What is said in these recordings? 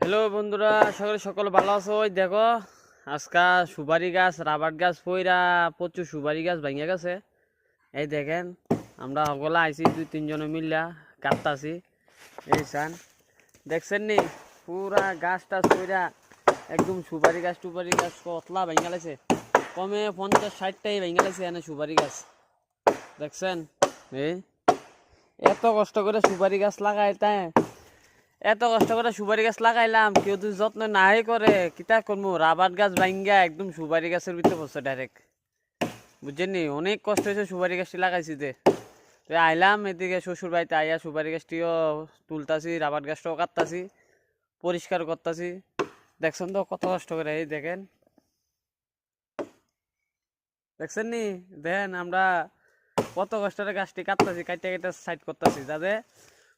Hello বন্ধুরা, সকল ভালো আছো? ওই দেখো আজকা সুপারি গাছ, রাবার গাছ পইরা প্রচুর সুপারি গাছ ভাঙিয়া গেছে। এই দেখেন আমরা সকলে আইছি, 2-3 জনে মিল্লা কাটতাছি। এই সান দেখছেন নি, পুরা গাছ টাছ পইরা একদম সুপারি গাছ কতলা ভাঙিয়া লাইছে। কমে 50-60টাই ভাঙিয়া লাইছে এনে সুপারি গাছ। দেখছেন এই এত কষ্ট করে সুপারি গাছ লাগাই, তাই এত কষ্ট করে সুপারি গাছ লাগাইলাম, কেউ যদি যত্ন নাই করে কিতা করবো? রাবার গাছ ভাঙ্গা একদম সুপারি গাছের ভিতরে পড়ছে ডাইরেক্ট, বুঝছেন নি? অনেক কষ্ট হয়েছে সুপারি গাছটি লাগাইছি। তো আইলাম এদিকে শ্বশুর বাড়িতে, আইয়া সুপারি গাছটিও তুলতাছি, রাবার গাছটাও কাটতাছি, পরিষ্কার করতাছি। দেখছেন তো কত কষ্ট করে। এই দেখেন, দেখছেন নি? দেখেন আমরা কত কষ্টের গাছটি কাটতাছি, কাটতে কাটতে সাইড করতেছি যাতে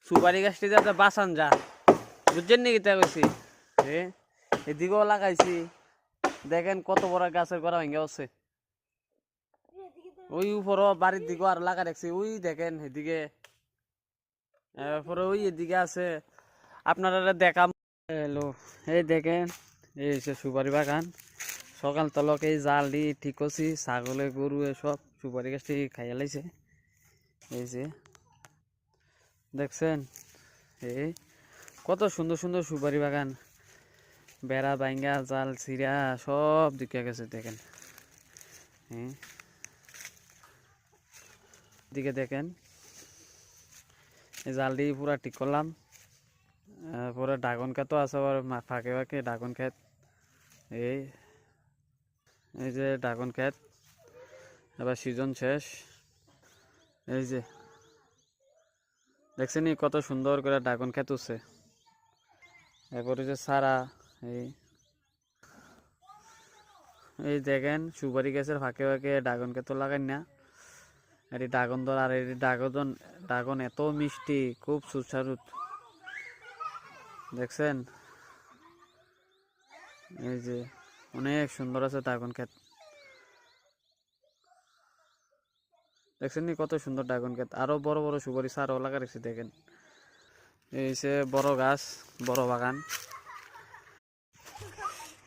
সুপারি গাছটি যাতে বাঁচান যা, বুঝছেন নি কিতা কইছি? এদিকেও লাগাইছি, দেখেন কত বড় গাছের গোড়া ভেঙে আছে। ওই উপরও বাড়ির দিকেও আর লাগা রাখছি, ওই দেখেন এদিকে, এরপরে ওই এদিকে আছে, আপনারা দেখাম। হ্যালো, এই দেখেন এই হচ্ছে সুপারি বাগান। সকাল তলক এই জাল দিয়ে ঠিক করছি, ছাগলে গরু সব সুপারি গাছটি খাইয়া লাইছে। এই যে দেখছেন, এই কত সুন্দর সুন্দর সুপারি বাগান, বেড়া বাইঙ্গা জাল ছিঁড়া সব দিকে গেছে। দেখেন দিকে দেখেন, এই জাল দিয়ে পুরা ঠিক করলাম। পুরো ড্রাগন ক্ষেতও আছে আবার ফাঁকে ফাঁকে ড্রাগন ক্ষেত। এই এই যে ড্রাগন ক্ষেত, এবার সিজন শেষ। এই যে দেখছেন কত সুন্দর করে ড্রাগন ক্ষেত উঠছে। এরপরে যে সারা, এই এই দেখেন সুপারি গাছের ফাঁকে ফাঁকে ড্রাগন ক্ষেত লাগাই না, এটি ড্রাগন ধর। আর এটি ড্রাগন এত মিষ্টি, খুব সুস্বাদু। দেখছেন এই যে অনেক সুন্দর আছে ড্রাগন ক্ষেত। দেখছেন নি কত সুন্দর ড্রাগন ক্ষেত, আরো বড় বড় সুপারি সারও লাগা রেখেছে। দেখেন এই যে বড় গাছ, বড় বাগান।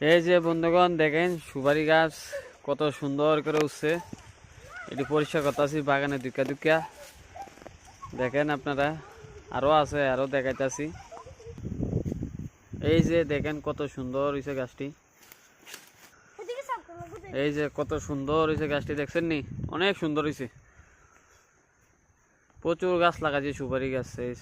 এই যে বন্ধুগণ দেখেন সুপারি গাছ কত সুন্দর করে উঠছে। এটি পরিষ্কার করতেছি বাগানে দুকা দুকা। দেখেন আপনারা, আরো আছে, আরো দেখাইতেছি। এই যে দেখেন কত সুন্দর হয়েছে গাছটি, এই যে কত সুন্দর হয়েছে গাছটি। দেখছেন নি, অনেক সুন্দর হয়েছে। প্রচুর গাছ লাগাইছে সুপারি গাছ। এই